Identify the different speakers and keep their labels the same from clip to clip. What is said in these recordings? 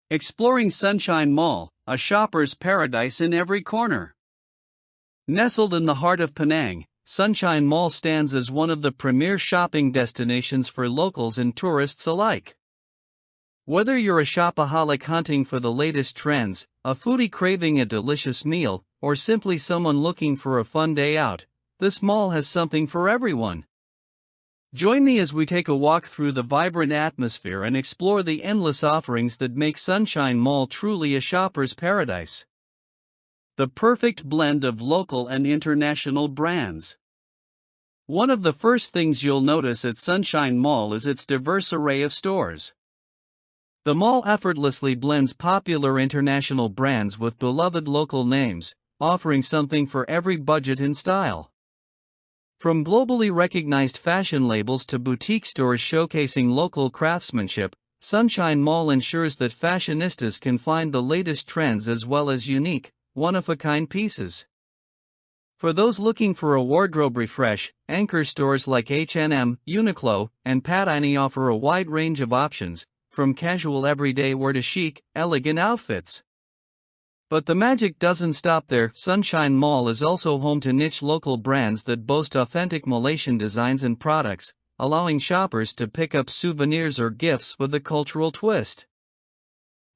Speaker 1: Exploring Sunshine Mall, a shopper's paradise in every corner. Nestled in the heart of Penang, Sunshine Mall stands as one of the premier shopping destinations for locals and tourists alike. Whether you're a shopaholic hunting for the latest trends, a foodie craving a delicious meal, or simply someone looking for a fun day out, this mall has something for everyone. Join me as we take a walk through the vibrant atmosphere and explore the endless offerings that make Sunshine Mall truly a shopper's paradise. The perfect blend of local and international brands. One of the first things you'll notice at Sunshine Mall is its diverse array of stores. The mall effortlessly blends popular international brands with beloved local names, offering something for every budget and style. From globally recognized fashion labels to boutique stores showcasing local craftsmanship, Sunshine Mall ensures that fashionistas can find the latest trends as well as unique, one-of-a-kind pieces. For those looking for a wardrobe refresh, anchor stores like H&M, Uniqlo, and Foodie offer a wide range of options, from casual everyday wear to chic, elegant outfits. But the magic doesn't stop there. Sunshine Mall is also home to niche local brands that boast authentic Malaysian designs and products, allowing shoppers to pick up souvenirs or gifts with a cultural twist.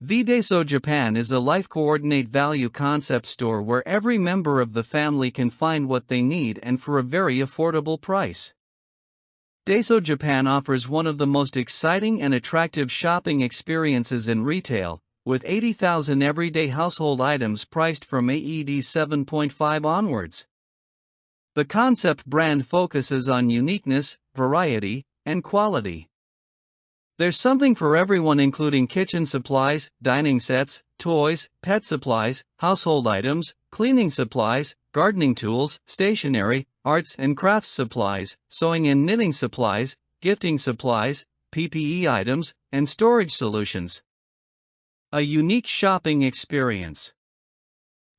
Speaker 1: Daiso Japan is a life-coordinate value concept store where every member of the family can find what they need and for a very affordable price. Daiso Japan offers one of the most exciting and attractive shopping experiences in retail, with 80,000 everyday household items priced from AED 7.5 onwards. The concept brand focuses on uniqueness, variety, and quality. There's something for everyone, including kitchen supplies, dining sets, toys, pet supplies, household items, cleaning supplies, gardening tools, stationery, arts and crafts supplies, sewing and knitting supplies, gifting supplies, PPE items, and storage solutions. A unique shopping experience.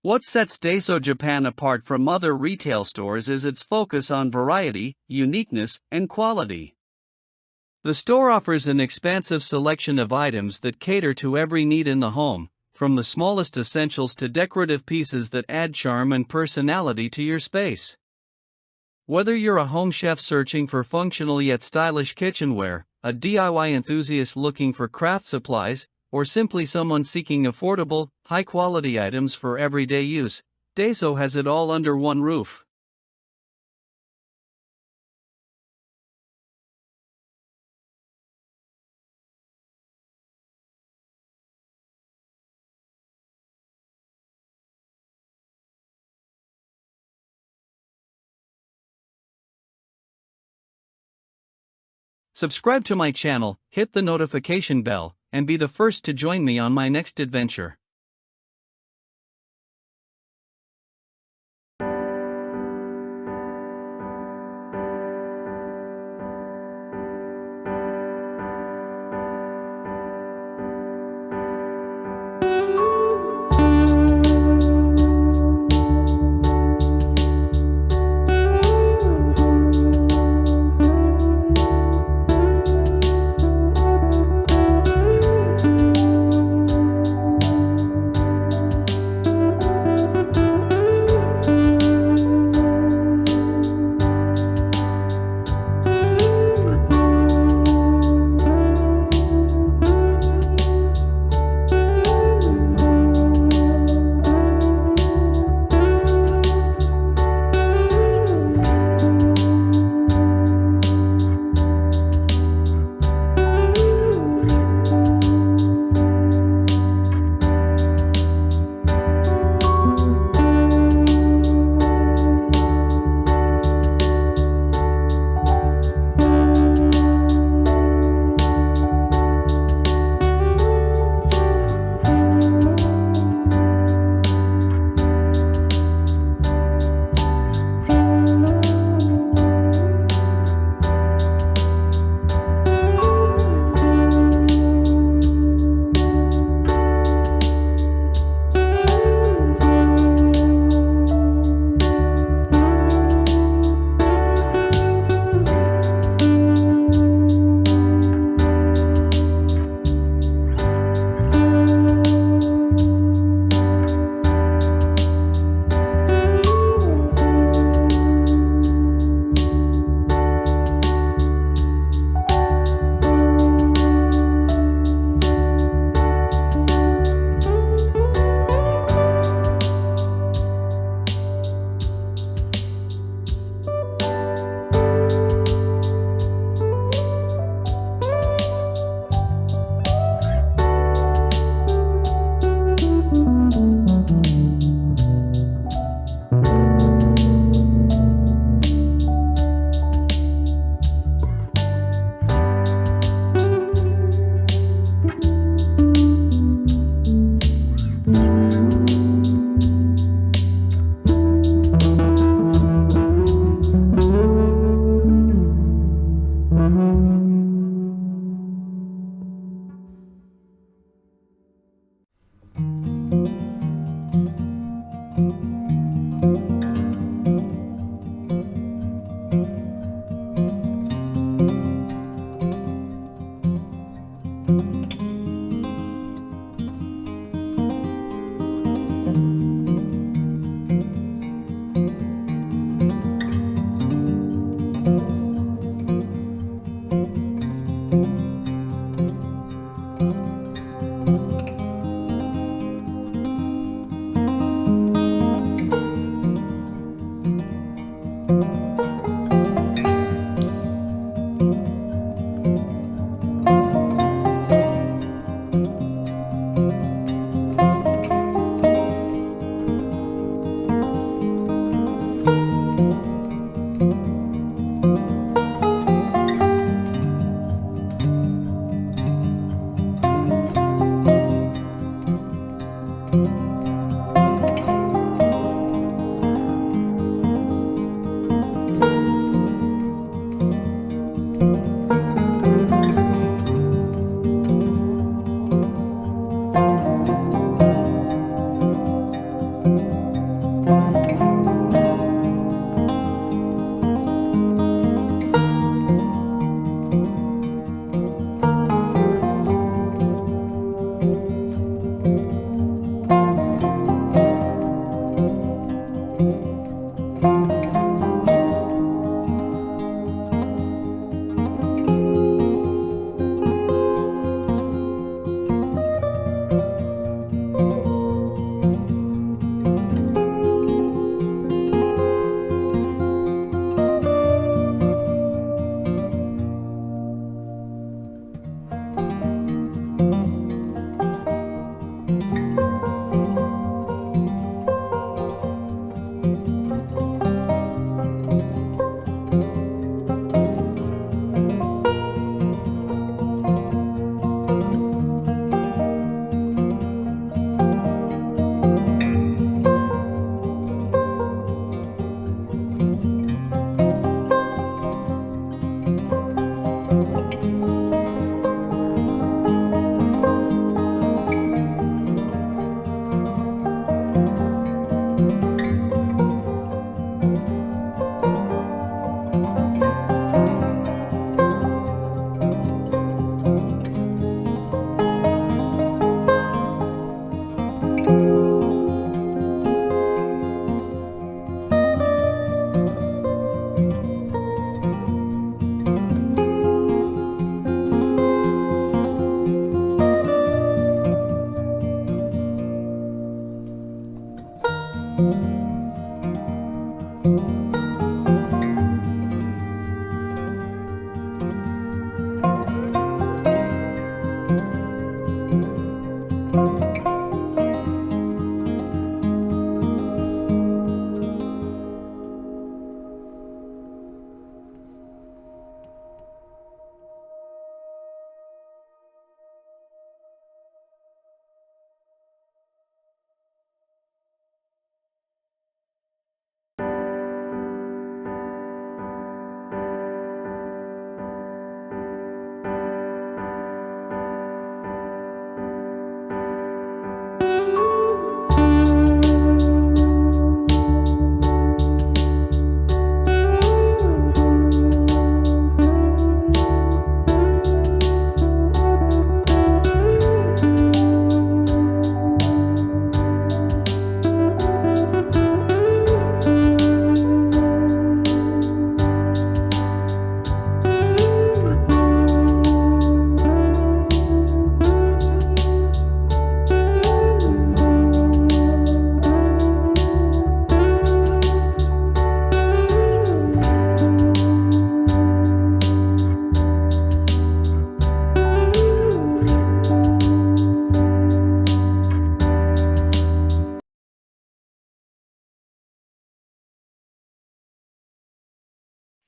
Speaker 1: What sets Daiso Japan apart from other retail stores is its focus on variety, uniqueness, and quality. The store offers an expansive selection of items that cater to every need in the home, from the smallest essentials to decorative pieces that add charm and personality to your space. Whether you're a home chef searching for functional yet stylish kitchenware, a DIY enthusiast looking for craft supplies, or simply someone seeking affordable, high-quality items for everyday use, Daiso has it all under one roof. Subscribe to my channel, hit the notification bell, and be the first to join me on my next adventure.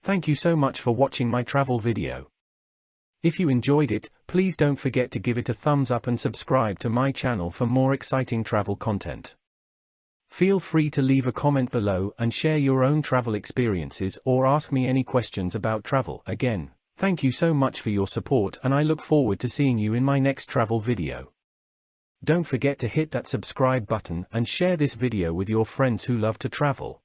Speaker 2: Thank you so much for watching my travel video. If you enjoyed it, please don't forget to give it a thumbs up and subscribe to my channel for more exciting travel content. Feel free to leave a comment below and share your own travel experiences or ask me any questions about travel. Again, thank you so much for your support, and I look forward to seeing you in my next travel video. Don't forget to hit that subscribe button and share this video with your friends who love to travel.